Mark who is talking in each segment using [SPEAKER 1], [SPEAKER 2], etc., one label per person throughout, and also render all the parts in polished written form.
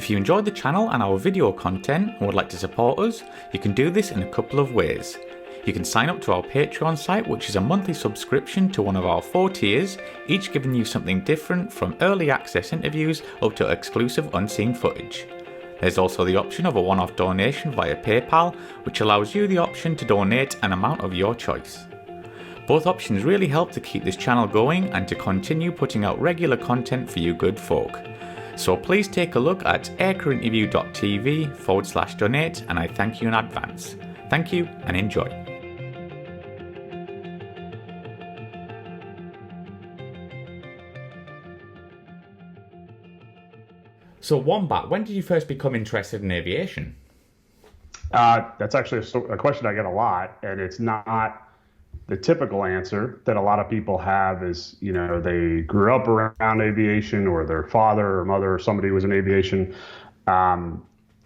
[SPEAKER 1] If you enjoyed the channel and our video content and would like to support us, you can do this in a couple of ways. You can sign up to our Patreon site, which is a monthly subscription to one of our 4 tiers, each giving you something different from early access interviews up to exclusive unseen footage. There's also the option of a one-off donation via PayPal, which allows you the option to donate an amount of your choice. Both options really help to keep this channel going and to continue putting out regular content for you good folk. So please take a look at aircrewinterview.tv/donate, and I thank you in advance. Thank you and enjoy. So Wombat, when did you first become interested in aviation?
[SPEAKER 2] That's actually a question I get a lot, and it's not the typical answer that a lot of people have is, they grew up around aviation or their father or mother or somebody was in aviation.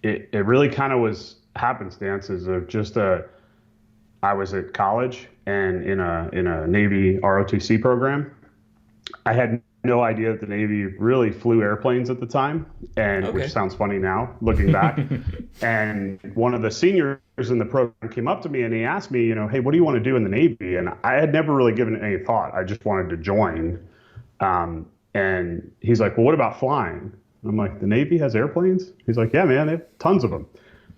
[SPEAKER 2] It really kind of was happenstance of just I was at college and in a Navy ROTC program. I had no idea that the Navy really flew airplanes at the time, which sounds funny now looking back. And one of the seniors in the program came up to me and he asked me, hey, what do you want to do in the Navy? And I had never really given it any thought. I just wanted to join. And he's like, well, what about flying? I'm like, the Navy has airplanes? He's like, yeah, man, they have tons of them.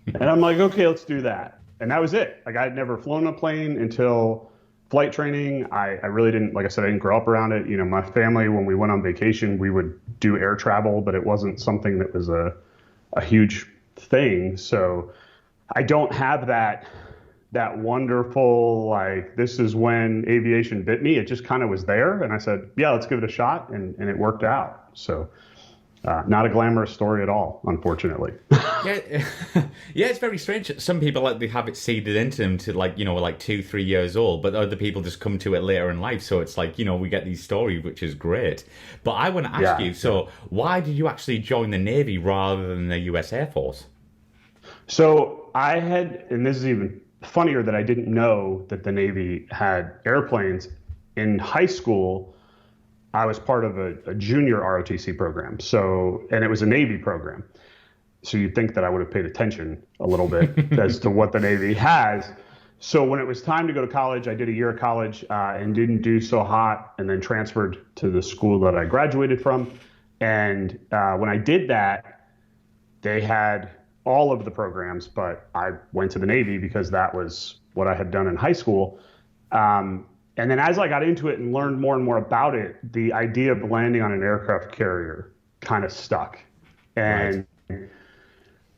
[SPEAKER 2] And I'm like, okay, let's do that. And that was it. Like, I had never flown a plane until flight training. I really didn't, like I said, I didn't grow up around it. My family, when we went on vacation, we would do air travel, but it wasn't something that was a huge thing. So I don't have that wonderful, like, this is when aviation bit me. It just kind of was there. And I said, yeah, let's give it a shot. And it worked out. So not a glamorous story at all, unfortunately.
[SPEAKER 1] Yeah, it's very strange. Some people they have it seeded into them to 2-3 years old, but other people just come to it later in life. So it's like, we get these stories, which is great. But I want to ask you, so why did you actually join the Navy rather than the US Air Force?
[SPEAKER 2] So I had, and this is even funnier that I didn't know that the Navy had airplanes. In high school, I was part of a junior ROTC program. And it was a Navy program. So you'd think that I would have paid attention a little bit as to what the Navy has. So when it was time to go to college, I did a year of college and didn't do so hot, and then transferred to the school that I graduated from. And when I did that, they had all of the programs, but I went to the Navy because that was what I had done in high school. And then as I got into it and learned more and more about it, the idea of landing on an aircraft carrier kind of stuck. And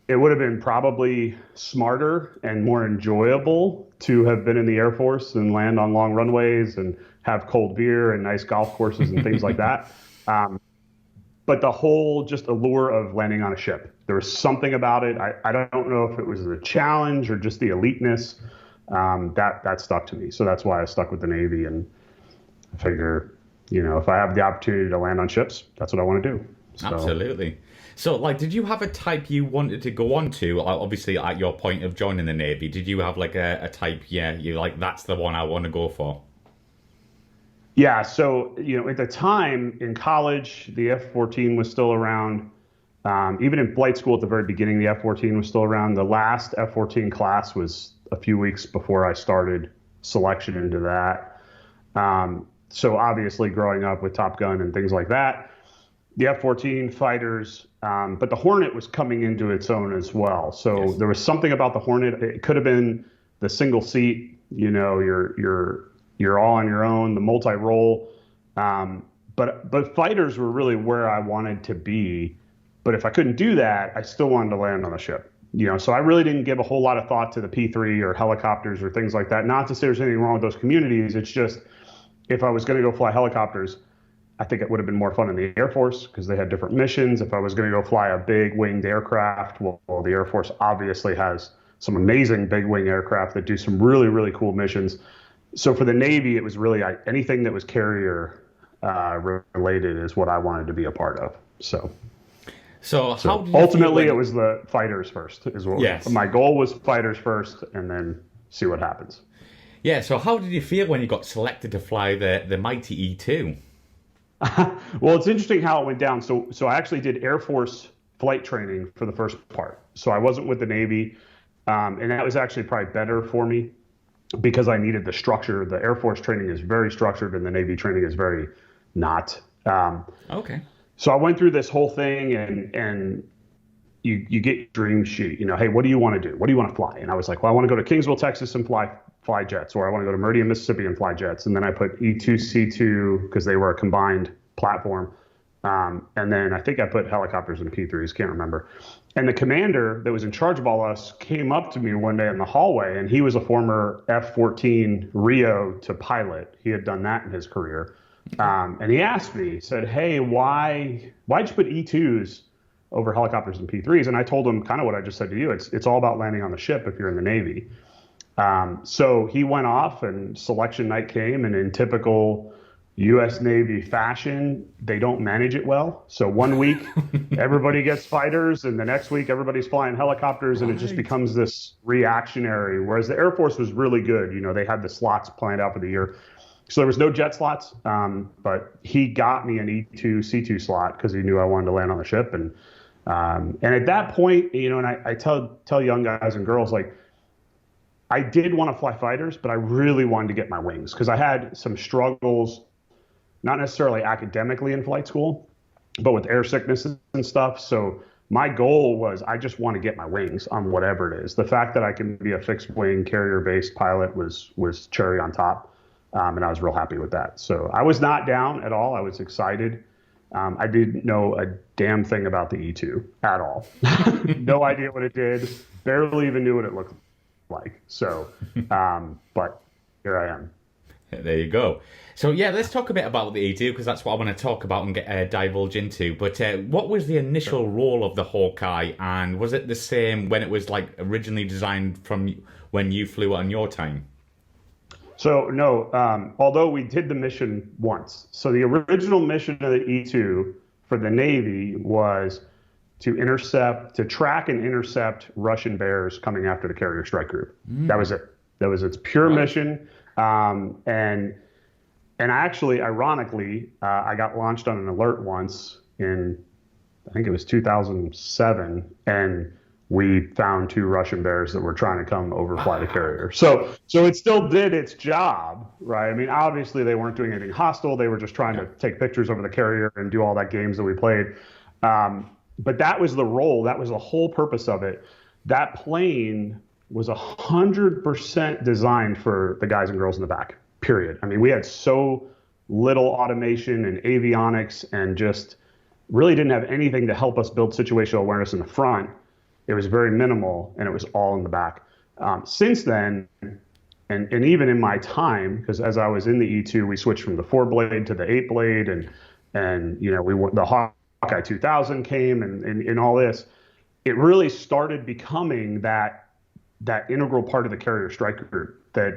[SPEAKER 2] it would have been probably smarter and more enjoyable to have been in the Air Force and land on long runways and have cold beer and nice golf courses and things like that. But the whole just allure of landing on a ship, there was something about it. I don't know if it was the challenge or just the eliteness. That stuck to me. So that's why I stuck with the Navy. And I figure, if I have the opportunity to land on ships, that's what I want to do. So.
[SPEAKER 1] Absolutely. So, did you have a type you wanted to go on to? Obviously, at your point of joining the Navy, did you have a type, you that's the one I want to go for?
[SPEAKER 2] Yeah. So, at the time in college, the F-14 was still around. Even in flight school at the very beginning, the F-14 was still around. The last F-14 class was a few weeks before I started selection into that. So obviously growing up with Top Gun and things like that, the F-14 fighters, but the Hornet was coming into its own as well. So yes. There was something about the Hornet. It could have been the single seat, you're all on your own, the multi-role. But fighters were really where I wanted to be. But if I couldn't do that, I still wanted to land on a ship. So I really didn't give a whole lot of thought to the P3 or helicopters or things like that. Not to say there's anything wrong with those communities. It's just, if I was going to go fly helicopters, I think it would have been more fun in the Air Force because they had different missions. If I was going to go fly a big winged aircraft, well, the Air Force obviously has some amazing big wing aircraft that do some really, really cool missions. So for the Navy, it was really anything that was carrier related is what I wanted to be a part of. So
[SPEAKER 1] how did you
[SPEAKER 2] ultimately it was the fighters first is what
[SPEAKER 1] yes.
[SPEAKER 2] My goal was fighters first and then see what happens.
[SPEAKER 1] Yeah. So how did you feel when you got selected to fly the mighty E-2?
[SPEAKER 2] Well, it's interesting how it went down. So I actually did Air Force flight training for the first part. So I wasn't with the Navy. And that was actually probably better for me because I needed the structure. The Air Force training is very structured and the Navy training is very not.
[SPEAKER 1] Okay.
[SPEAKER 2] So I went through this whole thing and you get your dream sheet, hey, what do you want to do? What do you want to fly? And I was like, well, I want to go to Kingsville, Texas and fly jets, or I want to go to Meridian, Mississippi and fly jets. And then I put E-2C because they were a combined platform. And then I think I put helicopters and P-3s, can't remember. And the commander that was in charge of all us came up to me one day in the hallway, and he was a former F-14 Rio to pilot. He had done that in his career. And he asked me, he said, hey, why'd you put E-2s over helicopters and P-3s? And I told him kind of what I just said to you. It's all about landing on the ship if you're in the Navy. So he went off and selection night came, and in typical U.S. Navy fashion, they don't manage it well. So one week everybody gets fighters, and the next week everybody's flying helicopters, and it just becomes this reactionary. Whereas the Air Force was really good. You know, they had the slots planned out for the year. So there was no jet slots, but he got me an E-2C slot because he knew I wanted to land on the ship. And at that point, you know, and I tell young guys and girls, like, I did want to fly fighters, but I really wanted to get my wings because I had some struggles, not necessarily academically in flight school, but with air sickness and stuff. So my goal was I just want to get my wings on whatever it is. The fact that I can be a fixed wing carrier-based pilot was cherry on top, and I was real happy with that. So I was not down at all. I was excited. I didn't know a damn thing about the E-2 at all. No idea what it did. Barely even knew what it looked like. So, but here I am.
[SPEAKER 1] There you go. So yeah, let's talk a bit about the E-2 because that's what I want to talk about and divulge into. But what was the initial role of the Hawkeye, and was it the same when it was like originally designed from when you flew it on your time?
[SPEAKER 2] So no, although we did the mission once. So the original mission of the E-2 for the Navy was to track and intercept Russian bears coming after the carrier strike group. That was it. That was its pure mission. And actually, ironically, I got launched on an alert once in, I think it was 2007, and we found 2 Russian bears that were trying to come overfly the carrier. So it still did its job, right? I mean, obviously they weren't doing anything hostile. They were just trying to take pictures over the carrier and do all that games that we played. But that was the role. That was the whole purpose of it. That plane was 100% designed for the guys and girls in the back, period. I mean, we had so little automation and avionics and just really didn't have anything to help us build situational awareness in the front. It was very minimal, and it was all in the back. Since then, and even in my time, because as I was in the E-2, we switched from the 4-blade to the 8-blade, and you know, the Hawkeye 2000 came, and all this. It really started becoming that integral part of the carrier strike group that,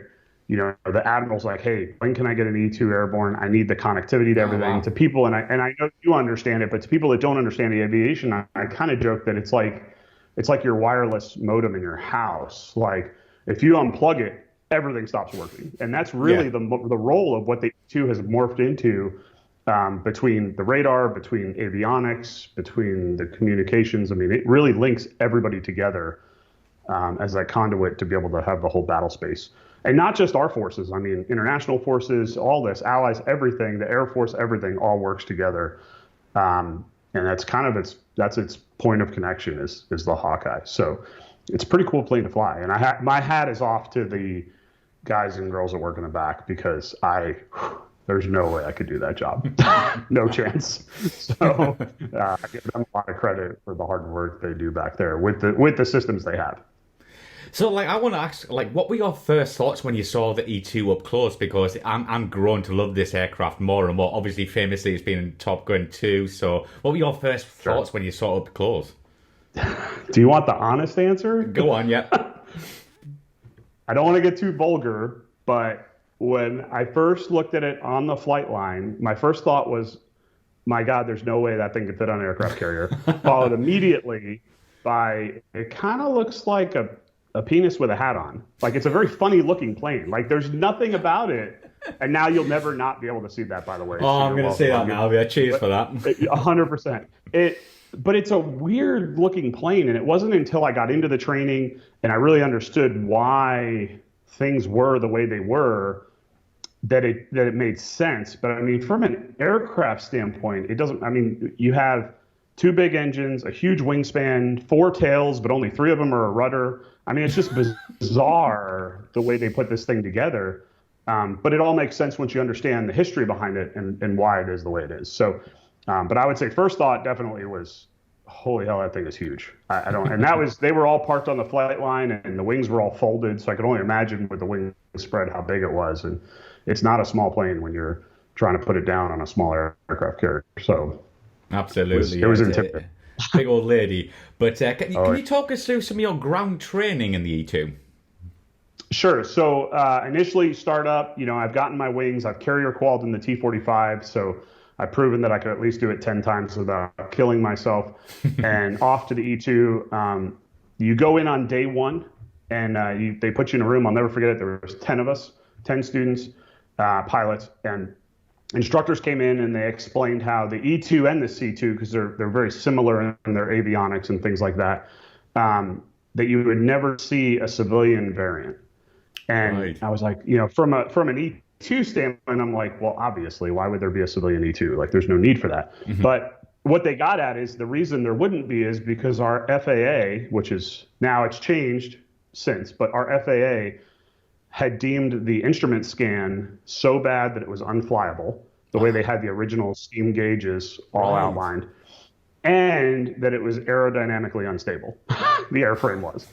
[SPEAKER 2] you know, the admiral's like, hey, when can I get an E-2 airborne? I need the connectivity to everything. To people, and I know you understand it, but to people that don't understand the aviation, I kind of joke that it's like your wireless modem in your house. Like, if you unplug it, everything stops working. And that's really the role of what the E-2 has morphed into, between the radar, between avionics, between the communications. I mean, it really links everybody together as that conduit to be able to have the whole battle space. And not just our forces. I mean, international forces, all this, allies, everything, the Air Force, everything all works together. And that's kind of its point of connection is the Hawkeye. So it's a pretty cool plane to fly. And my hat is off to the guys and girls that work in the back, because there's no way I could do that job. No chance. So I give them a lot of credit for the hard work they do back there with the systems they have.
[SPEAKER 1] So, like, I want to ask, like, what were your first thoughts when you saw the E-2 up close? Because I'm grown to love this aircraft more and more. Obviously, famously, it's been in Top Gun 2. So, what were your first thoughts when you saw it up close?
[SPEAKER 2] Do you want the honest answer?
[SPEAKER 1] Go on, yeah.
[SPEAKER 2] I don't want to get too vulgar, but when I first looked at it on the flight line, my first thought was, my God, there's no way that thing could fit on an aircraft carrier. Followed immediately by, it kind of looks like a penis with a hat on. Like, it's a very funny looking plane. Like, there's nothing about it And now you'll never not be able to see that, by the way.
[SPEAKER 1] Oh,
[SPEAKER 2] So
[SPEAKER 1] I'm
[SPEAKER 2] you're
[SPEAKER 1] going to say that
[SPEAKER 2] welcome.
[SPEAKER 1] now. Yeah, cheers for that.
[SPEAKER 2] 100%. But it's a weird looking plane, and it wasn't until I got into the training and I really understood why things were the way they were that it made sense. But I mean, from an aircraft standpoint, it doesn't. I mean, you have two big engines, a huge wingspan, four tails, but only three of them are a rudder. I mean, it's just bizarre the way they put this thing together. But it all makes sense once you understand the history behind it and why it is the way it is. So, but I would say first thought definitely was, holy hell, that thing is huge. I don't, and that was, they were all parked on the flight line and the wings were all folded. So I could only imagine with the wing spread how big it was. And it's not a small plane when you're trying to put it down on a small aircraft carrier. So
[SPEAKER 1] Absolutely.
[SPEAKER 2] it was intimidating.
[SPEAKER 1] Big old lady. But can you talk us through some of your ground training in the E2?
[SPEAKER 2] Sure. So initially start up, I've gotten my wings. I've carrier qualified in the T-45. So I've proven that I could at least do it 10 times without killing myself. And off to the E2. You go in on day one and they put you in a room. I'll never forget it. There was 10 of us, 10 students, pilots, and instructors came in and they explained how the E2 and the C2, because they're very similar in their avionics and things like that, that you would never see a civilian variant. And
[SPEAKER 1] Right.
[SPEAKER 2] I was like, from an E2 standpoint, I'm like, well, obviously, why would there be a civilian E2? Like, there's no need for that.
[SPEAKER 1] Mm-hmm.
[SPEAKER 2] But what they got at is the reason there wouldn't be is because our FAA, which is now it's changed since, but our FAA had deemed the instrument scan so bad that it was unflyable, the way they had the original steam gauges all
[SPEAKER 1] Right.
[SPEAKER 2] outlined, and that it was aerodynamically unstable. The airframe was.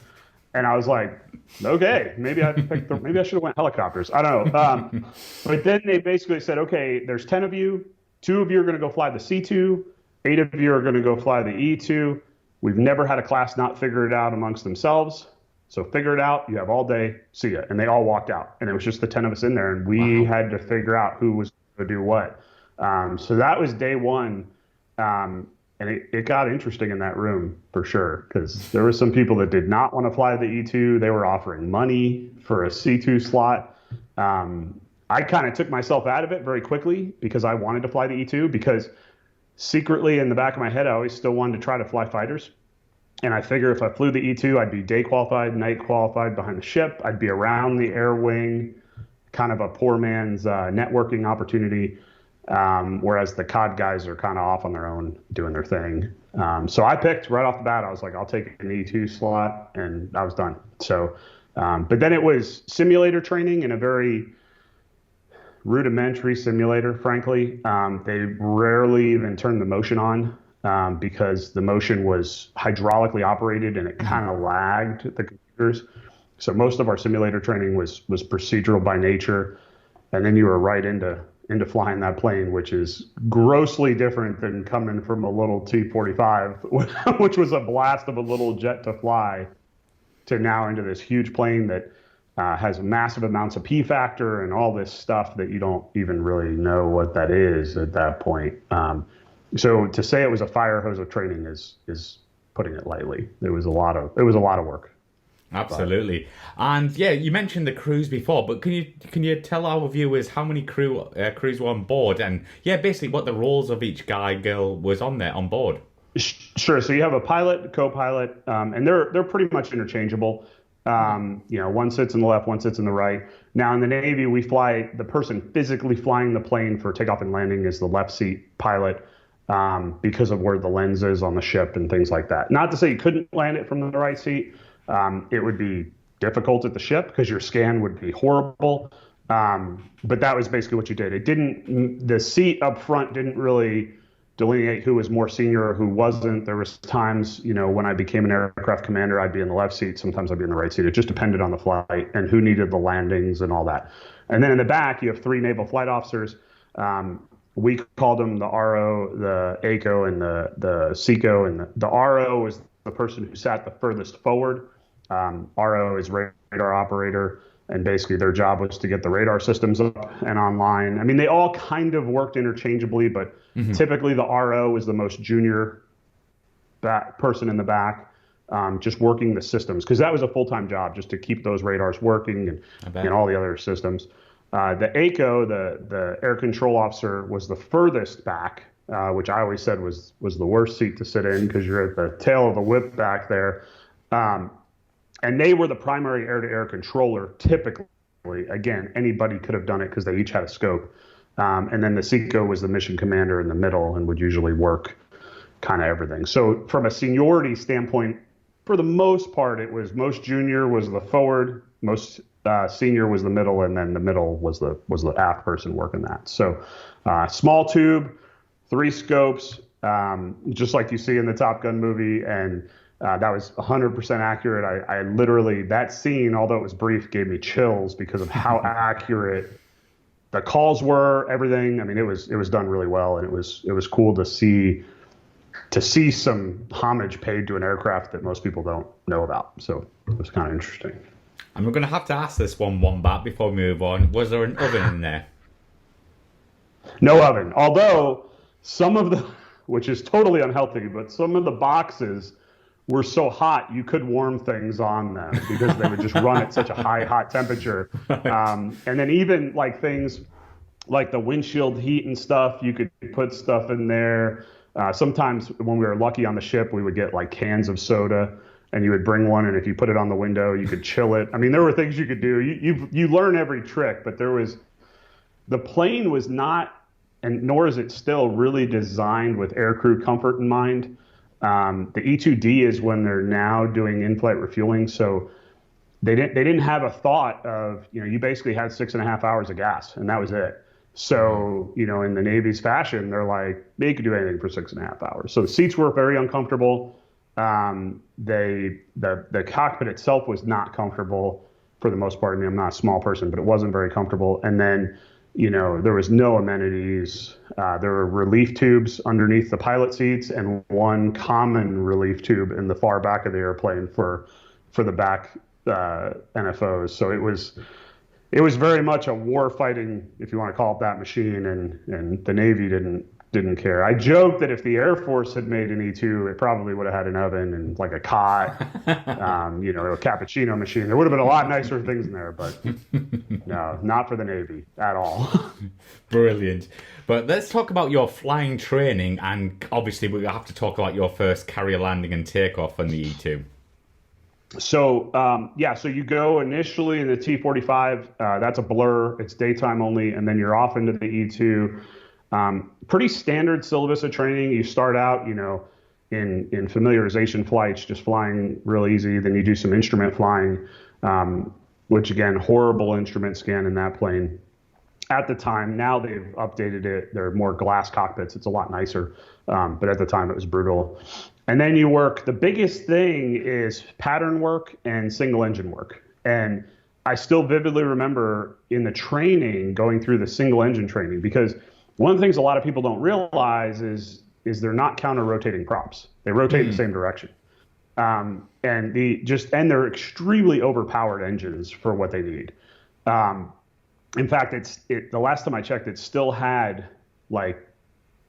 [SPEAKER 2] And I was like, okay, maybe I should have went helicopters. I don't know. But then they basically said, okay, there's 10 of you. 2 of you are going to go fly the C2. 8 of you are going to go fly the E2. We've never had a class not figure it out amongst themselves. So figure it out. You have all day. See ya. And they all walked out. And it was just the 10 of us in there. And we had to figure out who was going to do what. So that was day one. And it got interesting in that room for sure, because there were some people that did not want to fly the E2. They were offering money for a C2 slot. I kind of took myself out of it very quickly because I wanted to fly the E2, because secretly in the back of my head, I always still wanted to try to fly fighters. And I figure if I flew the E2, I'd be day qualified, night qualified behind the ship. I'd be around the air wing, kind of a poor man's networking opportunity. Whereas the COD guys are kind of off on their own doing their thing. So I picked right off the bat, I was like, I'll take an E2 slot, and I was done. So, but then it was simulator training in a very rudimentary simulator, frankly. They rarely even turned the motion on because the motion was hydraulically operated and it kind of lagged the computers. So most of our simulator training was procedural by nature. And then you were right into flying that plane, which is grossly different than coming from a little T-45, which was a blast of a little jet to fly, to now into this huge plane that has massive amounts of P factor and all this stuff that you don't even really know what that is at that point. So to say it was a fire hose of training is putting it lightly. It was a lot of work.
[SPEAKER 1] Absolutely. And yeah, you mentioned the crews before, but can you tell our viewers how many crews were on board, and yeah, basically what the roles of each guy, girl was on board?
[SPEAKER 2] Sure. So you have a pilot, co-pilot, and they're pretty much interchangeable. One sits in the left, one sits in the right. Now in the Navy, we fly, the person physically flying the plane for takeoff and landing is the left seat pilot, because of where the lens is on the ship and things like that. Not to say you couldn't land it from the right seat. It would be difficult at the ship because your scan would be horrible. But that was basically what you did. The seat up front didn't really delineate who was more senior or who wasn't. There was times, when I became an aircraft commander, I'd be in the left seat. Sometimes I'd be in the right seat. It just depended on the flight and who needed the landings and all that. And then in the back, you have 3 naval flight officers. We called them the RO, the ACO, and the SECO. And the RO is the person who sat the furthest forward. RO is radar operator, and basically their job was to get the radar systems up and online. I mean, they all kind of worked interchangeably, but typically the RO is the most junior person in the back, just working the systems, because that was a full-time job, just to keep those radars working and all the other systems. The ACO, the air control officer, was the furthest back, which I always said was the worst seat to sit in because you're at the tail of the whip back there. And they were the primary air-to-air controller typically. Again, anybody could have done it because they each had a scope. And then the SECO was the mission commander in the middle and would usually work kind of everything. So from a seniority standpoint, for the most part, it was most junior was the forward, most senior was the middle, and then the middle was the aft person working that. So small tube, 3 scopes, just like you see in the Top Gun movie, and that was 100% accurate. I literally, that scene, although it was brief, gave me chills because of how accurate the calls were, everything. I mean, it was done really well, and it was cool to see some homage paid to an aircraft that most people don't know about. So it was kind of interesting.
[SPEAKER 1] And we're going to have to ask this one, Wombat, before we move on. Was there an oven in there?
[SPEAKER 2] No oven. Although some of the, which is totally unhealthy, but some of the boxes were so hot you could warm things on them because they would just run at such a hot temperature. And then even like things like the windshield heat and stuff, you could put stuff in there. Sometimes when we were lucky on the ship, we would get like cans of soda, and you would bring one, and if you put it on the window, you could chill it. I mean, there were things you could do. You learn every trick, but the plane was not, and nor is it still, really designed with aircrew comfort in mind. The E-2D is when they're now doing in-flight refueling, so they didn't have a thought of, you basically had 6.5 hours of gas, and that was it. So, in the Navy's fashion, they're like, they could do anything for 6.5 hours. So the seats were very uncomfortable. The cockpit itself was not comfortable for the most part. I mean, I'm not a small person, but it wasn't very comfortable. And then, there was no amenities. There were relief tubes underneath the pilot seats and one common relief tube in the far back of the airplane for the back NFOs. So it was very much a war fighting, if you want to call it that, machine, and the Navy didn't care. I joked that if the Air Force had made an E2, it probably would have had an oven and like a cot, a cappuccino machine. There would have been a lot nicer things in there, but no, not for the Navy at all.
[SPEAKER 1] Brilliant. But let's talk about your flying training, and obviously we have to talk about your first carrier landing and takeoff on the E2.
[SPEAKER 2] So, so you go initially in the T-45, that's a blur, it's daytime only, and then you're off into the E2. Pretty standard syllabus of training. You start out, in familiarization flights, just flying real easy. Then you do some instrument flying, which again, horrible instrument scan in that plane. At the time, now they've updated it. There are more glass cockpits. It's a lot nicer. But at the time it was brutal. And then you work, the biggest thing is pattern work and single engine work. And I still vividly remember in the training going through the single engine training, because one of the things a lot of people don't realize is they're not counter-rotating props. They rotate in the same direction. And they're extremely overpowered engines for what they need. In fact, the last time I checked, it still had like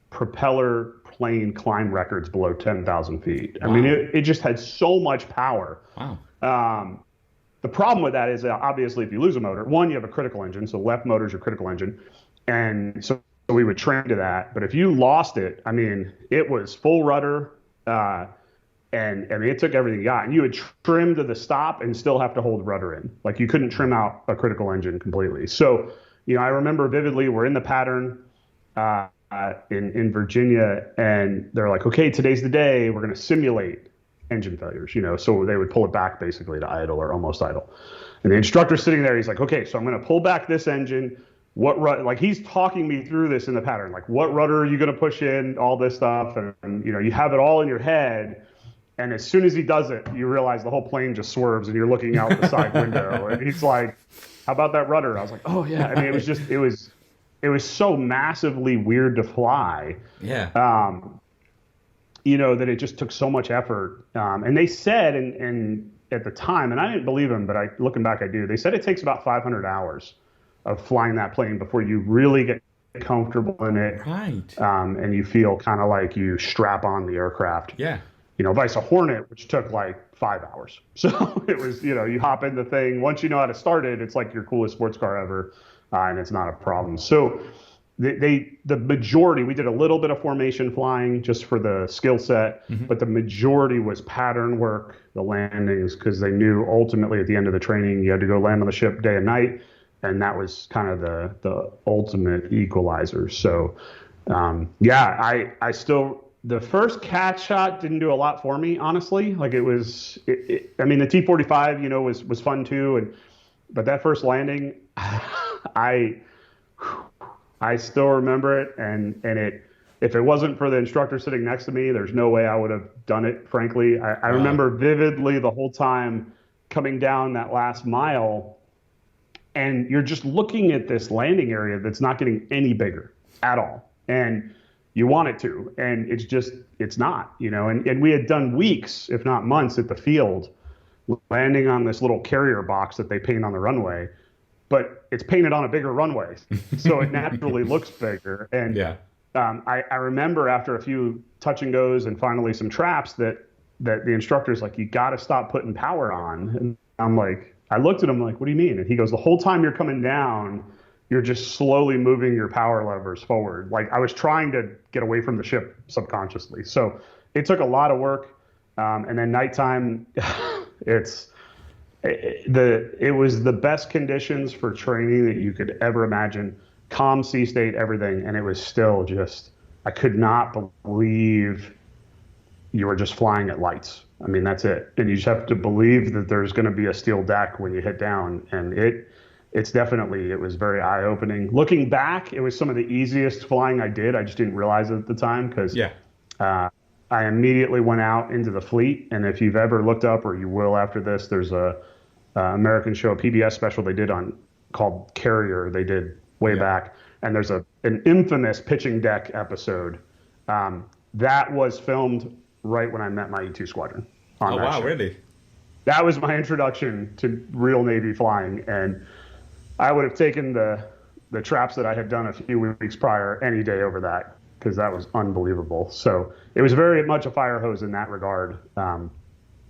[SPEAKER 2] propeller plane climb records below 10,000 feet. Wow. I mean, it just had so much power. Wow. The problem with that is obviously if you lose a motor, one, you have a critical engine. So left motor is your critical engine. And so we would train to that. But if you lost it, I mean, it was full rudder. And I mean, it took everything you got. And you would trim to the stop and still have to hold rudder in. Like you couldn't trim out a critical engine completely. So, I remember vividly, we're in the pattern in Virginia, and they're like, okay, today's the day. We're going to simulate engine failures, So they would pull it back basically to idle or almost idle. And the instructor's sitting there. He's like, okay, so I'm going to pull back this engine. Like he's talking me through this in the pattern, like what rudder are you going to push in, all this stuff. And you have it all in your head. And as soon as he does it, you realize the whole plane just swerves and you're looking out the side window. And he's like, how about that rudder? I was like, oh yeah. I mean, it was so massively weird to fly. Yeah. That it just took so much effort. And they said, and at the time, and I didn't believe him, but looking back, I do. They said it takes about 500 hours of flying that plane before you really get comfortable in it. Right. And you feel kind of like you strap on the aircraft. Yeah. Vice a Hornet, which took like 5 hours. So it was, you hop in the thing. Once you know how to start it, it's like your coolest sports car ever. and it's not a problem. So the majority, we did a little bit of formation flying just for the skill set, but the majority was pattern work, the landings, because they knew ultimately at the end of the training you had to go land on the ship day and night, and that was kind of the ultimate equalizer. So I still, the first catch shot didn't do a lot for me, honestly. Like I mean, the T-45, was fun too, but that first landing, I still remember it, and if it wasn't for the instructor sitting next to me, there's no way I would have done it, frankly. I remember vividly the whole time coming down that last mile, and you're just looking at this landing area that's not getting any bigger at all. And you want it to, and it's not, and we had done weeks, if not months, at the field, landing on this little carrier box that they paint on the runway. But it's painted on a bigger runway, so it naturally looks bigger. And I remember after a few touch and goes and finally some traps that the instructor's like, you got to stop putting power on. And I'm like, I looked at him like, what do you mean? And he goes, the whole time you're coming down, you're just slowly moving your power levers forward. Like I was trying to get away from the ship subconsciously. So it took a lot of work. And then nighttime, it was the best conditions for training that you could ever imagine. Calm sea state, everything, and it was still just, I could not believe you were just flying at lights. I mean, that's it. And you just have to believe that there's going to be a steel deck when you hit down. And it was very eye-opening. Looking back, it was some of the easiest flying I did. I just didn't realize it at the time because I immediately went out into the fleet. And if you've ever looked up, or you will after this, there's a American show, a PBS special they did called Carrier. They did way back, and there's an infamous pitching deck episode that was filmed right when I met my E-2 squadron.
[SPEAKER 1] Oh wow, show. Really?
[SPEAKER 2] That was my introduction to real Navy flying, and I would have taken the traps that I had done a few weeks prior any day over that, because that was unbelievable. So it was very much a fire hose in that regard.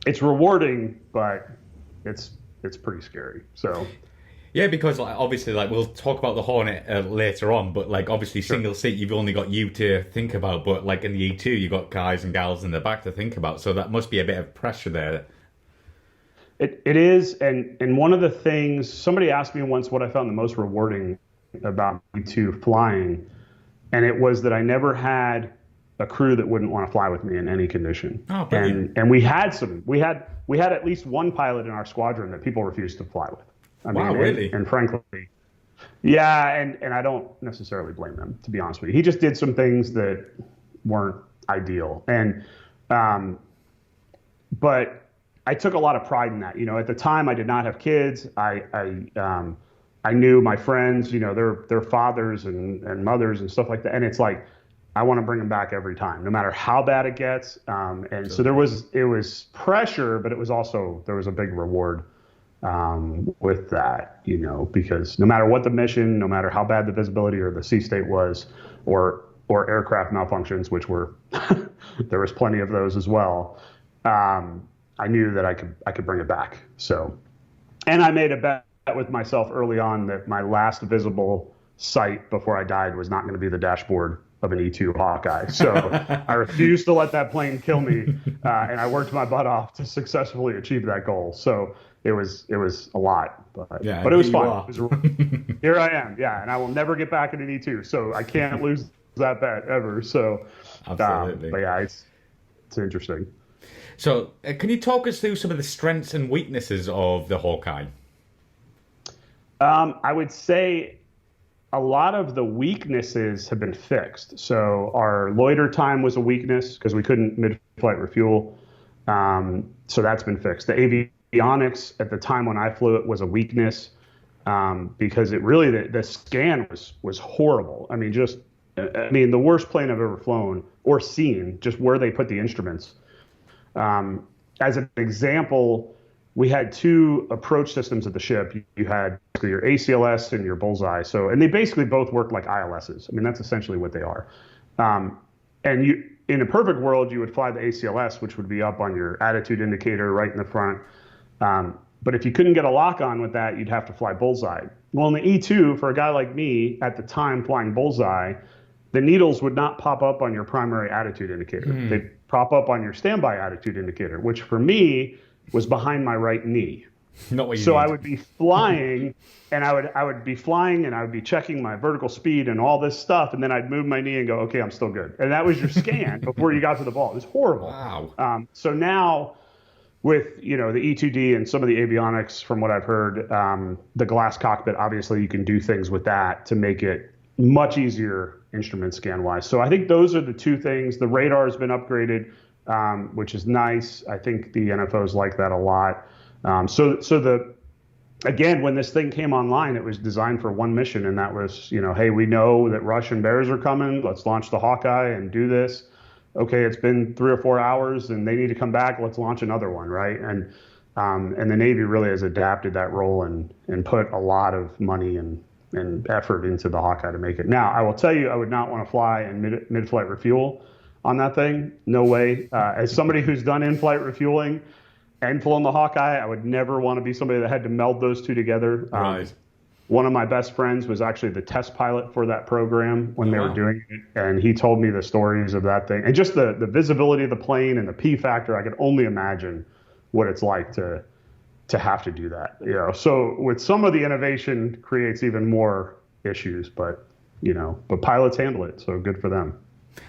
[SPEAKER 2] It's rewarding, but it's pretty scary. So
[SPEAKER 1] yeah, because obviously we'll talk about the Hornet later on, but obviously single seat, you've only got you to think about, but in the E2 you've got guys and gals in the back to think about, so that must be a bit of pressure there.
[SPEAKER 2] It is, and one of the things, somebody asked me once what I found the most rewarding about E2 flying, and it was that I never had a crew that wouldn't want to fly with me in any condition.
[SPEAKER 1] Oh, brilliant.
[SPEAKER 2] And we had at least one pilot in our squadron that people refused to fly with.
[SPEAKER 1] Wow, really?
[SPEAKER 2] And frankly, yeah, and I don't necessarily blame him, to be honest with you. He just did some things that weren't ideal. And but I took a lot of pride in that. At the time I did not have kids. I knew my friends, their fathers and mothers and stuff like that. And it's like, I want to bring them back every time, no matter how bad it gets. And so it was pressure, but it was also, there was a big reward with that, because no matter what the mission, no matter how bad the visibility or the sea state was, or aircraft malfunctions, which were, there was plenty of those as well. I knew that I could bring it back. So, and I made a bet with myself early on that my last visible sight before I died was not going to be the dashboard of an E-2 Hawkeye. So I refused to let that plane kill me, and I worked my butt off to successfully achieve that goal. So it was a lot, but it was fun. Here I am, and I will never get back in an E-2, so I can't lose that bet ever. So,
[SPEAKER 1] absolutely.
[SPEAKER 2] But yeah, it's interesting.
[SPEAKER 1] So can you talk us through some of the strengths and weaknesses of the Hawkeye?
[SPEAKER 2] I would say a lot of the weaknesses have been fixed. So our loiter time was a weakness because we couldn't mid-flight refuel. So that's been fixed. The avionics at the time when I flew it was a weakness because it really, the scan was horrible. I mean, the worst plane I've ever flown or seen, just where they put the instruments. As an example, we had two approach systems at the ship. You had your ACLS and your bullseye. And they basically both work like ILSs. I mean, that's essentially what they are. And in a perfect world, you would fly the ACLS, which would be up on your attitude indicator right in the front. But if you couldn't get a lock on with that, you'd have to fly bullseye. Well, in the E2, for a guy like me at the time flying bullseye, the needles would not pop up on your primary attitude indicator. They'd pop up on your standby attitude indicator, which for me was behind my right knee.
[SPEAKER 1] Not what you
[SPEAKER 2] So
[SPEAKER 1] need.
[SPEAKER 2] I would be flying, and I would be flying, and I would be checking my vertical speed and all this stuff, and then I'd move my knee and go, okay, I'm still good. And that was your scan before you got to the ball. It was horrible.
[SPEAKER 1] Wow.
[SPEAKER 2] So now with the E2D and some of the avionics, from what I've heard, the glass cockpit, obviously you can do things with that to make it much easier instrument scan wise. So I think those are the two things. The radar has been upgraded, which is nice. I think the NFOs like that a lot. Again, when this thing came online, it was designed for one mission, and that was, hey, we know that Russian bears are coming. Let's launch the Hawkeye and do this. Okay, it's been 3 or 4 hours, and they need to come back. Let's launch another one, right? And the Navy really has adapted that role and put a lot of money and effort into the Hawkeye to make it. Now, I will tell you, I would not want to fly and mid-flight refuel on that thing. No way. As somebody who's done in-flight refueling and flown the Hawkeye, I would never want to be somebody that had to meld those two together.
[SPEAKER 1] Right.
[SPEAKER 2] One of my best friends was actually the test pilot for that program when they were doing it, and he told me the stories of that thing. And just the visibility of the plane and the P factor, I could only imagine what it's like to have to do that. So with some of the innovation creates even more issues, but pilots handle it, so good for them.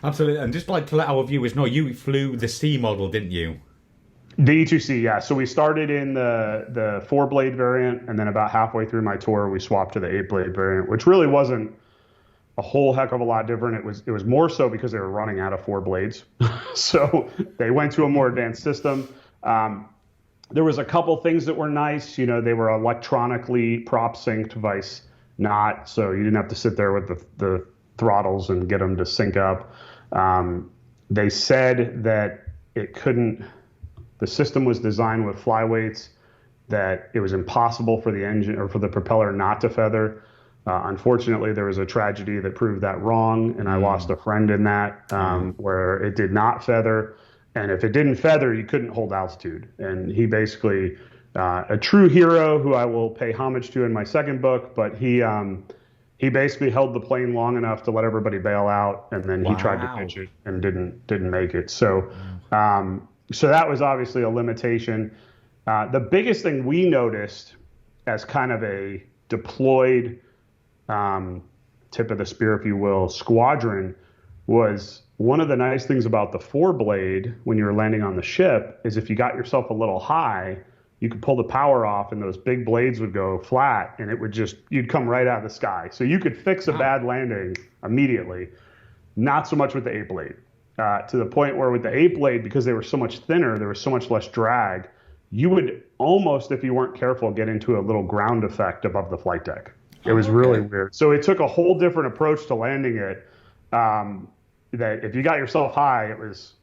[SPEAKER 1] Absolutely. And just like to let our viewers know, you flew the C model, didn't you?
[SPEAKER 2] The E-2C, yeah. So we started in the 4-blade variant, and then about halfway through my tour, we swapped to the 8-blade variant, which really wasn't a whole heck of a lot different. It was more so because they were running out of 4 blades. So they went to a more advanced system. There was a couple things that were nice. They were electronically prop synced, vice not. So you didn't have to sit there with the throttles and get them to sync up. They said that the system was designed with flyweights, that it was impossible for the engine or for the propeller not to feather. Unfortunately, there was a tragedy that proved that wrong, and I lost a friend in that, where it did not feather. And if it didn't feather, you couldn't hold altitude. And he basically, a true hero who I will pay homage to in my second book, but he basically held the plane long enough to let everybody bail out, and then he tried to pitch it and didn't make it. So that was obviously a limitation. The biggest thing we noticed as kind of a deployed tip of the spear, if you will, squadron, was one of the nice things about the 4-blade when you were landing on the ship is if you got yourself a little high, you could pull the power off and those big blades would go flat, and you'd come right out of the sky. So you could fix a bad landing immediately. Not so much with the 8-blade. To the point where with the 8-blade, because they were so much thinner, there was so much less drag, you would almost, if you weren't careful, get into a little ground effect above the flight deck. It was really weird. So it took a whole different approach to landing it. That if you got yourself high, it was,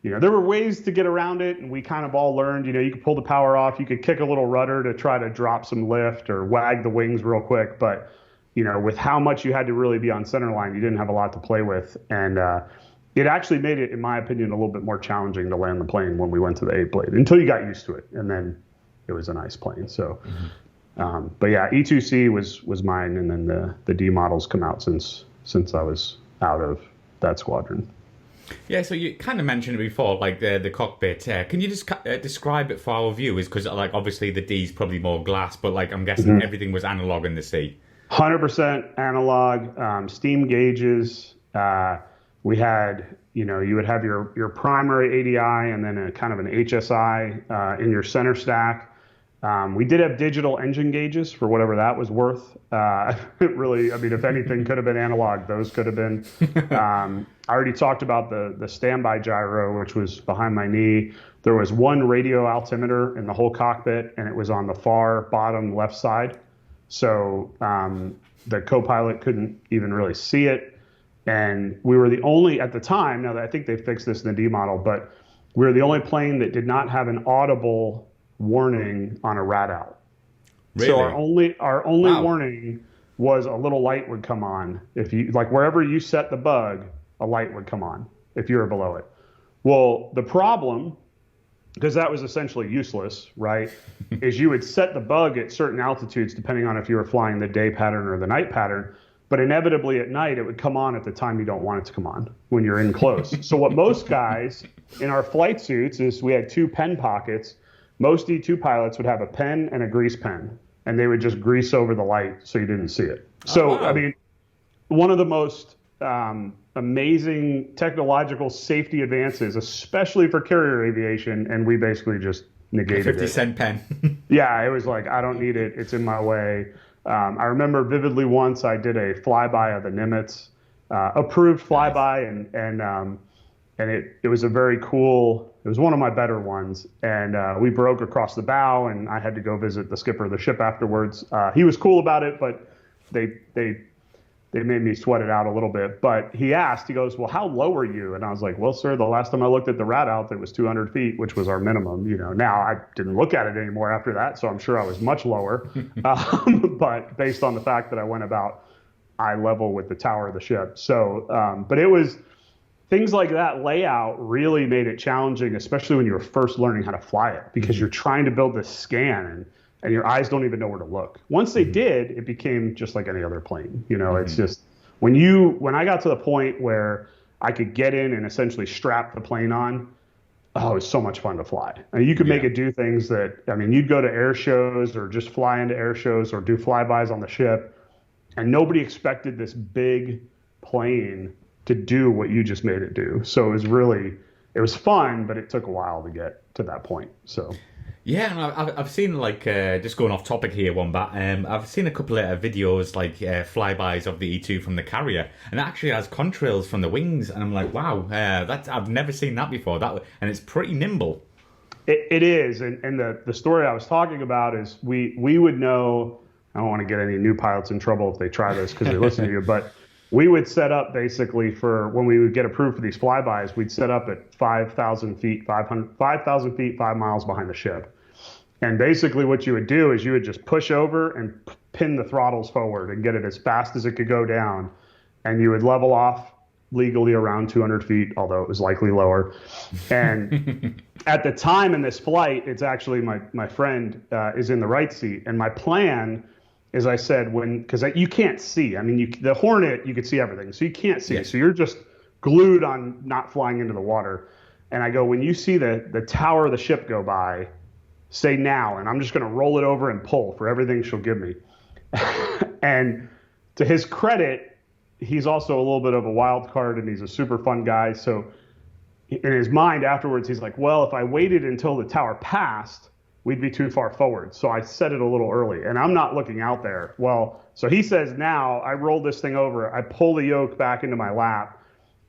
[SPEAKER 2] there were ways to get around it, and we kind of all learned, you could pull the power off, you could kick a little rudder to try to drop some lift or wag the wings real quick. But, with how much you had to really be on center line, you didn't have a lot to play with. And it actually made it, in my opinion, a little bit more challenging to land the plane when we went to the 8-blade until you got used to it. And then it was a nice plane. So, but yeah, E-2C was mine. And then the D models come out since I was out of that squadron.
[SPEAKER 1] Yeah, so you kind of mentioned it before, like the cockpit. Can you just describe it for our viewers? Because obviously the D's probably more glass, but I'm guessing everything was analog in the C.
[SPEAKER 2] 100% analog, steam gauges. We had, you would have your primary ADI and then a kind of an HSI in your center stack. We did have digital engine gauges for whatever that was worth. It really, if anything could have been analog, those could have been. I already talked about the standby gyro, which was behind my knee. There was one radio altimeter in the whole cockpit, and it was on the far bottom left side. So the co-pilot couldn't even really see it. And we were the only, at the time, now that I think they fixed this in the D model, but we were the only plane that did not have an audible warning on a rad out.
[SPEAKER 1] Really?
[SPEAKER 2] So our only warning was a little light would come on. If you, wherever you set the bug, a light would come on if you were below it. Well, the problem because that was essentially useless, right? Is you would set the bug at certain altitudes depending on if you were flying the day pattern or the night pattern. But inevitably at night, it would come on at the time you don't want it to come on when you're in close. So what most guys in our flight suits is we had 2 pen pockets. Most E2 pilots would have a pen and a grease pen, and they would just grease over the light so you didn't see it. So,
[SPEAKER 1] wow.
[SPEAKER 2] I mean, one of the most amazing technological safety advances, especially for carrier aviation, and we basically just negated it.
[SPEAKER 1] 50-cent pen.
[SPEAKER 2] Yeah, it was like, I don't need it. It's in my way. I remember vividly once I did a flyby of the Nimitz, approved flyby, and it was a very cool. It was one of my better ones, and we broke across the bow, and I had to go visit the skipper of the ship afterwards. He was cool about it, but they made me sweat it out a little bit. But he asked, he goes, "Well, how low are you?" And I was like, "Well, sir, the last time I looked at the rad out, it was 200 feet, which was our minimum. You know, now I didn't look at it anymore after that, so I'm sure I was much lower. But based on the fact that I went about eye level with the tower of the ship, so but it was things like that layout really made it challenging, especially when you were first learning how to fly it, because you're trying to build this scan and your eyes don't even know where to look. Once they did, it became just like any other plane. You know, it's just when I got to the point where I could get in and essentially strap the plane on, oh, it was so much fun to fly. And you could make it do things that, I mean, you'd go to air shows or just fly into air shows or do flybys on the ship, and nobody expected this big plane to do what you just made it do. So it was fun, but it took a while to get to that point. So.
[SPEAKER 1] Yeah, and I've seen, like, just going off topic here, Wombat, I've seen a couple of videos, like, flybys of the E2 from the Carrier, and it actually has contrails from the wings, and I'm like, wow, I've never seen that before, and it's pretty nimble.
[SPEAKER 2] It is, and the story I was talking about is we would know, I don't want to get any new pilots in trouble if they try this because they listen to you, but we would set up basically for when we would get approved for these flybys, we'd set up at 5,000 feet, 5,000 feet, 5 miles behind the ship. And basically what you would do is you would just push over and pin the throttles forward and get it as fast as it could go down. And you would level off legally around 200 feet, although it was likely lower. And at the time in this flight, it's actually my friend is in the right seat. And my plan, as I said, because you can't see. I mean, the Hornet, you could see everything. So you can't see. Yes. So you're just glued on not flying into the water. And I go, when you see the tower of the ship go by, say now, and I'm just going to roll it over and pull for everything she'll give me. And to his credit, he's also a little bit of a wild card, and he's a super fun guy. So in his mind afterwards, he's like, well, if I waited until the tower passed, we'd be too far forward. So I set it a little early, and I'm not looking out there. Well, so he says, now I roll this thing over, I pull the yoke back into my lap,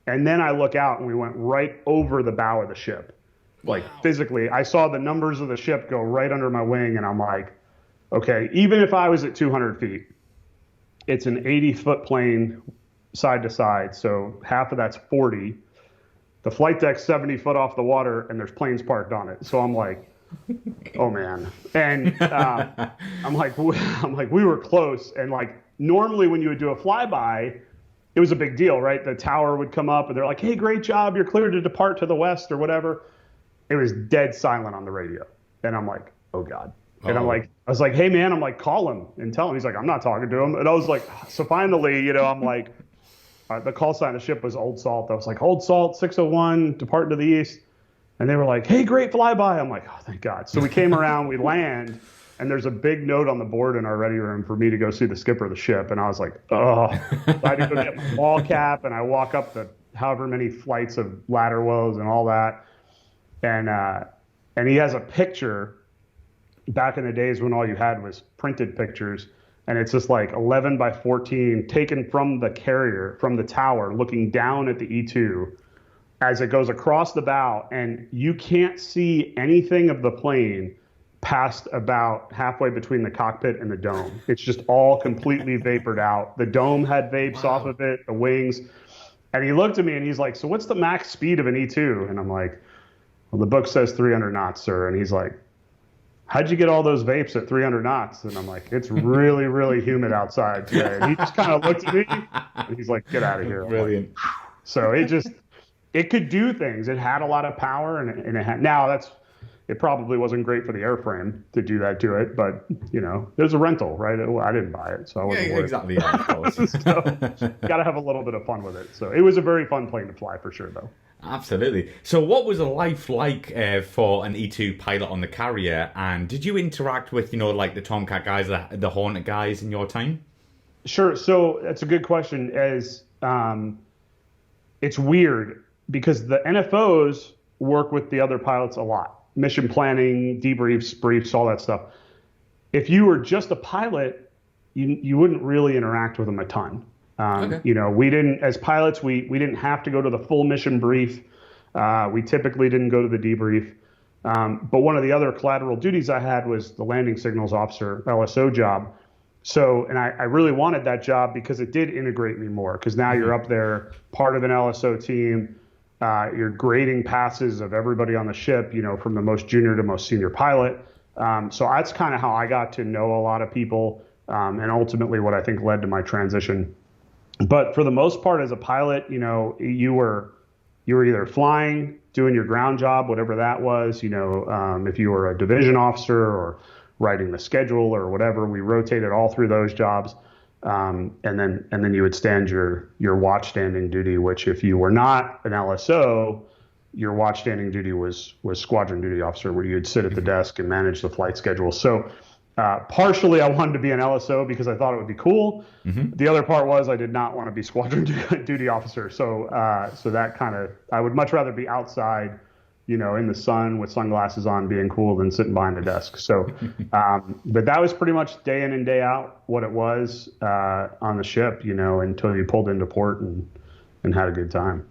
[SPEAKER 2] and then I look out, and we went right over the bow of the ship. Like physically, I saw the numbers of the ship go right under my wing, and I'm like, okay, even if I was at 200 feet, it's an 80-foot plane side to side, so half of that's 40. The flight deck's 70 foot off the water, and there's planes parked on it. So I'm like, oh man. And I'm like, we were close. And like, normally when you would do a flyby, it was a big deal, right? The tower would come up, and they're like, hey, great job, you're cleared to depart to the west or whatever. It was dead silent on the radio. And I'm like, oh God. And I was like, hey man, I'm like, call him and tell him. He's like, I'm not talking to him. And I was like, so finally, I'm like, the call sign of the ship was Old Salt. I was like, Old Salt, 601, departing to the east. And they were like, hey, great flyby. I'm like, oh, thank God. So we came around, we land, and there's a big note on the board in our ready room for me to go see the skipper of the ship. And I was like, oh. So I had to go get my ball cap, and I walk up the however many flights of ladder woes and all that. And he has a picture back in the days when all you had was printed pictures. And it's just like 11 by 14 taken from the Carrier, from the tower, looking down at the E2 as it goes across the bow. And you can't see anything of the plane past about halfway between the cockpit and the dome. It's just all completely vapored out. The dome had vapes off of it, the wings. And he looked at me and he's like, so what's the max speed of an E2? And I'm like, well, the book says 300 knots, sir. And he's like, how'd you get all those vapes at 300 knots? And I'm like, it's really, really humid outside today. And he just kind of looked at me and he's like, get out of here.
[SPEAKER 1] Brilliant.
[SPEAKER 2] So it could do things. It had a lot of power, and it had, now It probably wasn't great for the airframe to do that to it, but it was a rental, right? I didn't buy it, so I wasn't worried.
[SPEAKER 1] Exactly. Yeah, of course.
[SPEAKER 2] So got to have a little bit of fun with it. So it was a very fun plane to fly for sure, though.
[SPEAKER 1] Absolutely. So what was a life like for an E2 pilot on the Carrier? And did you interact with, like the Tomcat guys, the Hornet guys in your time?
[SPEAKER 2] Sure. So that's a good question. It's weird because the NFOs work with the other pilots a lot. Mission planning, debriefs, briefs, all that stuff. If you were just a pilot, you wouldn't really interact with them a ton.
[SPEAKER 1] Okay.
[SPEAKER 2] We didn't, as pilots, we didn't have to go to the full mission brief. We typically didn't go to the debrief. But one of the other collateral duties I had was the landing signals officer, LSO job. So, and I really wanted that job because it did integrate me more, because now you're up there, part of an LSO team. You're grading passes of everybody on the ship, from the most junior to most senior pilot. So that's kind of how I got to know a lot of people, and ultimately what I think led to my transition. But for the most part, as a pilot, you were either flying, doing your ground job, whatever that was, if you were a division officer or writing the schedule or whatever, we rotated all through those jobs. And then you would stand your watch standing duty, which if you were not an LSO, your watch standing duty was squadron duty officer, where you'd sit at the desk and manage the flight schedule. So partially I wanted to be an LSO because I thought it would be cool. Mm-hmm. The other part was I did not want to be squadron duty officer. So that kind of, I would much rather be outside, in the sun with sunglasses on, being cool, than sitting behind a desk. So, but that was pretty much day in and day out what it was on the ship, until you pulled into port and had a good time.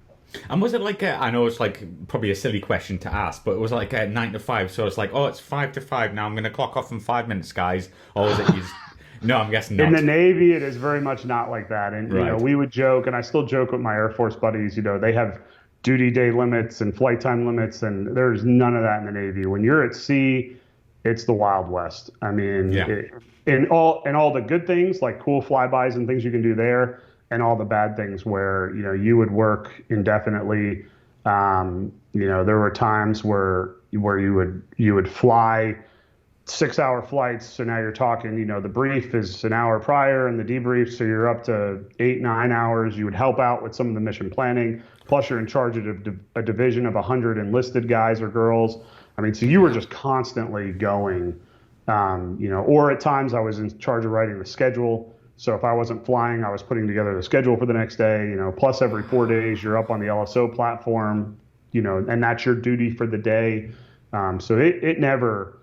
[SPEAKER 1] And was it like I know it's like probably a silly question to ask, but it was like 9 to 5. So it's like, oh, it's 5 to 5 now. I'm going to clock off in 5 minutes, guys. Or was it? No, I'm guessing not.
[SPEAKER 2] In the Navy, it is very much not like that. And
[SPEAKER 1] right.
[SPEAKER 2] We would joke, and I still joke with my Air Force buddies. They have duty day limits and flight time limits, and there's none of that in the Navy. When you're at sea, it's the Wild West. I mean,
[SPEAKER 1] yeah.
[SPEAKER 2] And all the good things, like cool flybys and things you can do there, and all the bad things where you would work indefinitely. There were times where you would fly 6-hour flights. So now you're talking, the brief is an hour prior and the debrief, so you're up to 8-9 hours. You would help out with some of the mission planning. Plus, you're in charge of a division of 100 enlisted guys or girls. I mean, so you were just constantly going, or at times I was in charge of writing the schedule. So if I wasn't flying, I was putting together the schedule for the next day, plus every 4 days you're up on the LSO platform, and that's your duty for the day. So it never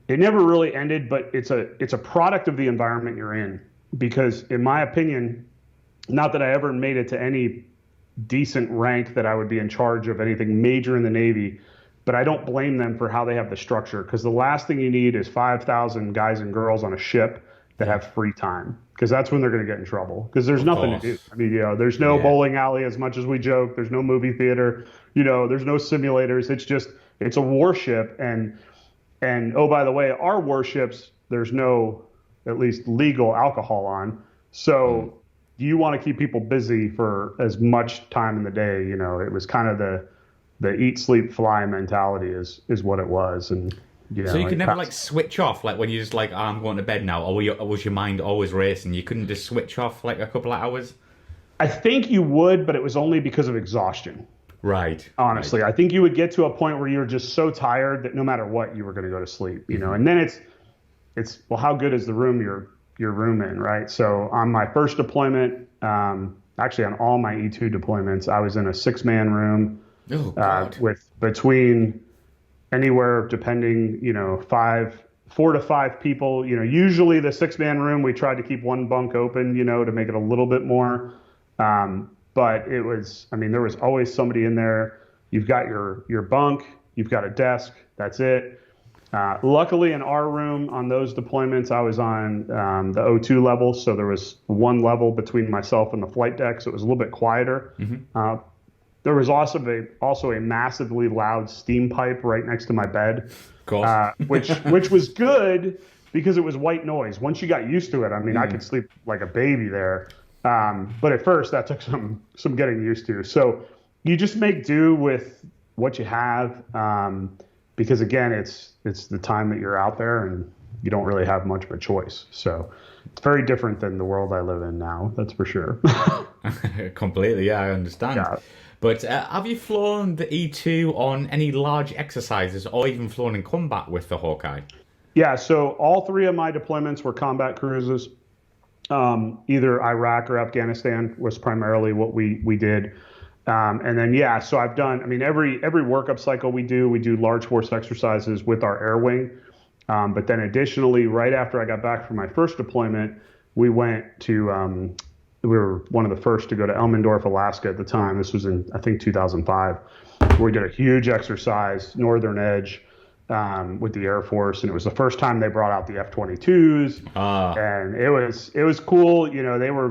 [SPEAKER 2] really ended, but it's a product of the environment you're in, because in my opinion, not that I ever made it to any decent rank that I would be in charge of anything major in the Navy, but I don't blame them for how they have the structure, because the last thing you need is 5,000 guys and girls on a ship that have free time, because that's when they're going to get in trouble, because there's nothing to do. I mean, there's no bowling alley, as much as we joke. There's no movie theater. There's no simulators. It's a warship. And oh, by the way, our warships, there's no, at least legal, alcohol on. So you want to keep people busy for as much time in the day. It was kind of the eat, sleep, fly mentality is what it was. And
[SPEAKER 1] so you could never switch off, like when you're just like, oh, I'm going to bed now, or was your mind always racing? You couldn't just switch off like a couple of hours?
[SPEAKER 2] I think you would, but it was only because of exhaustion.
[SPEAKER 1] Right.
[SPEAKER 2] Honestly, right. I think you would get to a point where you were just so tired that no matter what, you were going to go to sleep. And then it's well, how good is the room your room in, right? So on my first deployment, actually on all my E2 deployments, I was in a 6-man room with between anywhere, depending, 4 to 5 people. Usually the 6-man room, we tried to keep one bunk open, to make it a little bit more. But it was, there was always somebody in there. You've got your bunk, you've got a desk, that's it. Luckily in our room on those deployments, I was on the O2 level. So there was one level between myself and the flight deck. So it was a little bit quieter. Mm-hmm. There was also a massively loud steam pipe right next to my bed, which was good because it was white noise. Once you got used to it, I could sleep like a baby there. But at first that took some getting used to. So you just make do with what you have, because again, it's the time that you're out there and you don't really have much of a choice. So it's very different than the world I live in now. That's for sure.
[SPEAKER 1] Completely, yeah, I understand.
[SPEAKER 2] Yeah.
[SPEAKER 1] But have you flown the E2 on any large exercises or even flown in combat with the Hawkeye?
[SPEAKER 2] Yeah. So all three of my deployments were combat cruises. Either Iraq or Afghanistan was primarily what we did. And then, yeah, so I've done, I mean, every workup cycle we do large force exercises with our air wing. But then additionally, right after I got back from my first deployment, we went to, we were one of the first to go to Elmendorf, Alaska at the time. This was in, I think, 2005. We did a huge exercise, Northern Edge, with the Air Force, and it was the first time they brought out the F-22s. And it was cool. You know, they were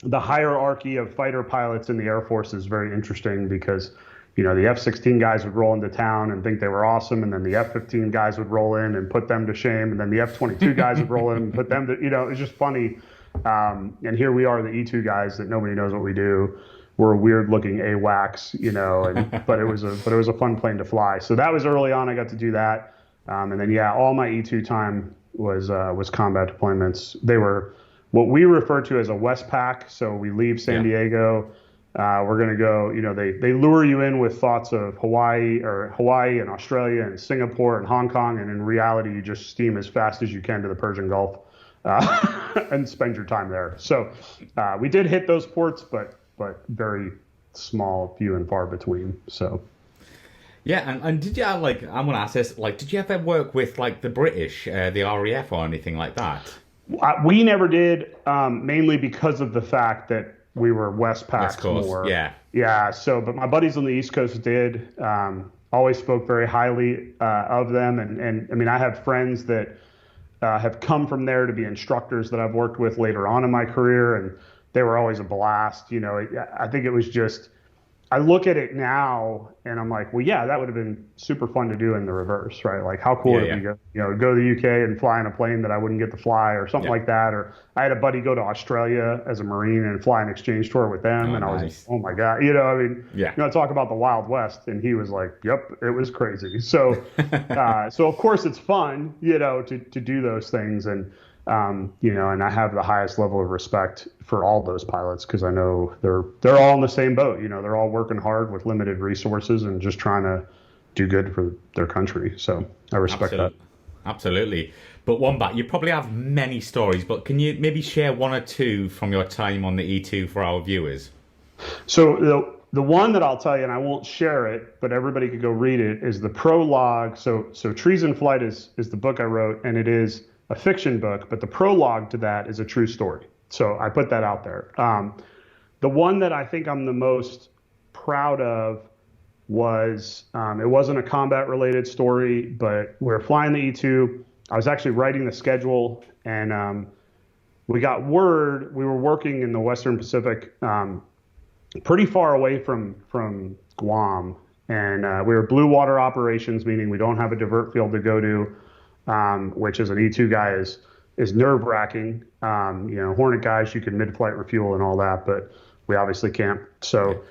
[SPEAKER 2] the hierarchy of fighter pilots in the Air Force is very interesting because, you know, the F-16 guys would roll into town and think they were awesome, and then the F-15 guys would roll in and put them to shame, and then the F-22 guys would roll in and put them to, you know, it was just funny. And here we are, the E-2 guys that nobody knows what we do. We're weird looking AWACS, you know, but it was a fun plane to fly. So that was early on. I got to do that. And then, yeah, all my E2 time was combat deployments. They were what we refer to as a Westpac. So we leave San Diego. We're going to go, you know, they lure you in with thoughts of Hawaii and Australia and Singapore and Hong Kong. And in reality, you just steam as fast as you can to the Persian Gulf and spend your time there. So we did hit those ports, but very small, few and far between. So.
[SPEAKER 1] Yeah, and did you have, like, I'm going to ask this, like, did you ever work with, like, the British, the RAF or anything like that?
[SPEAKER 2] We never did, mainly because of the fact that we were Westpac more. Yeah. Yeah. So, but my buddies on the East Coast did, always spoke very highly of them. And I mean, I have friends that have come from there to be instructors that I've worked with later on in my career, and they were always a blast. You know, I think it was just, I look at it now and I'm like, well, yeah, that would have been super fun to do in the reverse, right? Like, how cool would it be to, you know, go to the UK and fly in a plane that I wouldn't get to fly or something like that. Or I had a buddy go to Australia as a Marine and fly an exchange tour with them. I was like, oh my God, you know, I mean, you know, talk about the Wild West. And he was like, yep, it was crazy. So, so of course it's fun, you know, to do those things. And, you know, and I have the highest level of respect for all those pilots because I know they're all in the same boat. You know, they're all working hard with limited resources and just trying to do good for their country. So I respect that.
[SPEAKER 1] Absolutely. But Wombat, you probably have many stories, but can you maybe share one or two from your time on the E2 for our viewers?
[SPEAKER 2] So the one that I'll tell you, and I won't share it, but everybody could go read it, is the prologue. So Trees in Flight is the book I wrote, and it is a fiction book, but the prologue to that is a true story. So I put that out there. The one that I think I'm the most proud of was, it wasn't a combat related story, but we were flying the E2. I was actually writing the schedule, and we got word, we were working in the Western Pacific, pretty far away from Guam. And we were blue water operations, meaning we don't have a divert field to go to. Which as an E2 guy is nerve-wracking. You know, Hornet guys, you can mid-flight refuel and all that, but we obviously can't. So,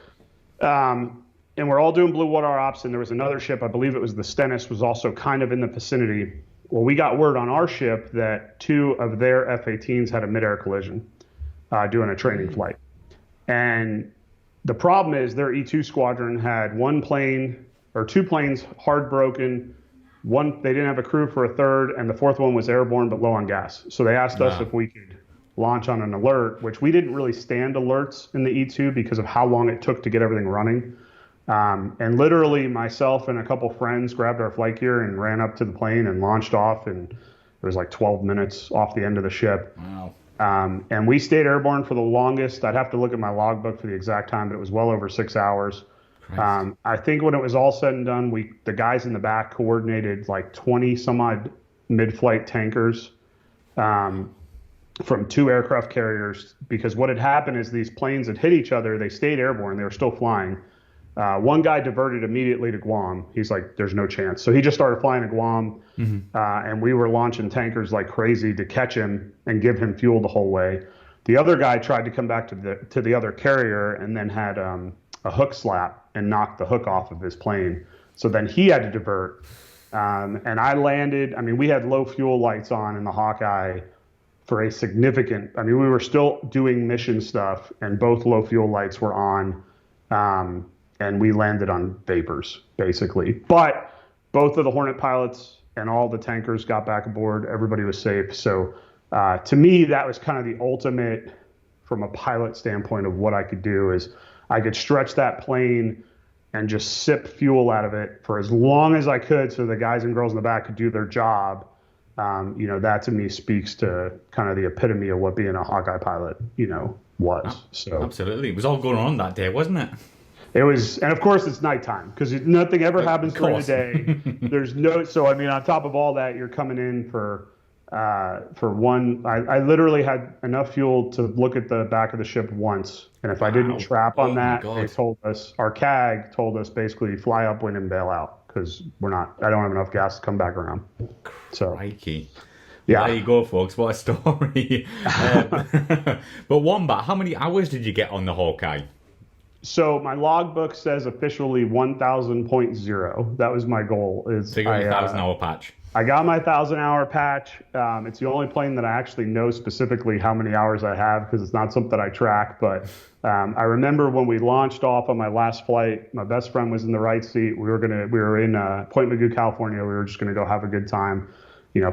[SPEAKER 2] and we're all doing blue water ops, and there was another ship, I believe it was the Stennis, was also kind of in the vicinity. Well, we got word on our ship that 2 of their F-18s had a mid-air collision doing a training flight. And the problem is their E2 squadron had 1 plane or 2 planes hard broken. One, they didn't have a crew for a third, and the 4th one was airborne but low on gas. So they asked us if we could launch on an alert, which we didn't really stand alerts in the E2 because of how long it took to get everything running. And literally myself and a couple friends grabbed our flight gear and ran up to the plane and launched off, and it was like 12 minutes off the end of the ship. Wow. And we stayed airborne for the longest. I'd have to look at my logbook for the exact time, but it was well over 6 hours. I think when it was all said and done, the guys in the back coordinated like 20 some odd mid-flight tankers from 2 aircraft carriers, because what had happened is these planes had hit each other. They stayed airborne. They were still flying. One guy diverted immediately to Guam. He's like, there's no chance. So he just started flying to Guam, and we were launching tankers like crazy to catch him and give him fuel the whole way. The other guy tried to come back to the other carrier and then had a hook slap and knocked the hook off of his plane. So then he had to divert. And I landed, I mean, we had low fuel lights on in the Hawkeye for a significant, I mean, we were still doing mission stuff and both low fuel lights were on. And we landed on vapors, basically. But both of the Hornet pilots and all the tankers got back aboard. Everybody was safe. So to me, that was kind of the ultimate, from a pilot standpoint, of what I could do is I could stretch that plane and just sip fuel out of it for as long as I could so the guys and girls in the back could do their job. That to me speaks to kind of the epitome of what being a Hawkeye pilot, was. So
[SPEAKER 1] Absolutely. It was all going on that day, wasn't it?
[SPEAKER 2] it was, and of course it's nighttime because nothing ever happens during the day. There's no, so I mean, on top of all that, you're coming in for one. I literally had enough fuel to look at the back of the ship once, and if I didn't trap on that, they told us, our CAG told us basically fly upwind and bail out because I don't have enough gas to come back around. So,
[SPEAKER 1] Crikey.
[SPEAKER 2] Yeah.
[SPEAKER 1] There you go, folks. What a story. But Wombat, how many hours did you get on the Hawkeye?
[SPEAKER 2] So my logbook says officially 1,000.0. That was my goal.
[SPEAKER 1] So you got your 1,000-hour patch.
[SPEAKER 2] I got my 1,000-hour patch. It's the only plane that I actually know specifically how many hours I have because it's not something I track. But I remember when we launched off on my last flight, my best friend was in the right seat. We were in Point Mugu, California. We were just gonna go have a good time,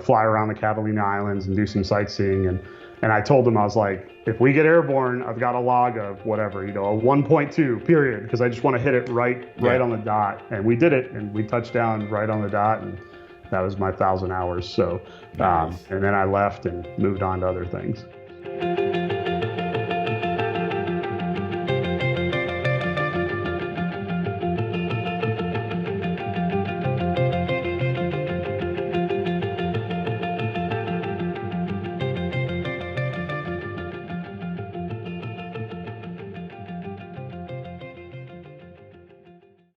[SPEAKER 2] fly around the Catalina Islands and do some sightseeing. And I told him, I was like, if we get airborne, I've got a log of whatever, a 1.2 period, because I just want to hit it right on the dot. And we did it, and we touched down right on the dot, and that was my 1,000 hours. So,
[SPEAKER 1] Nice.
[SPEAKER 2] and then I left and moved on to other things.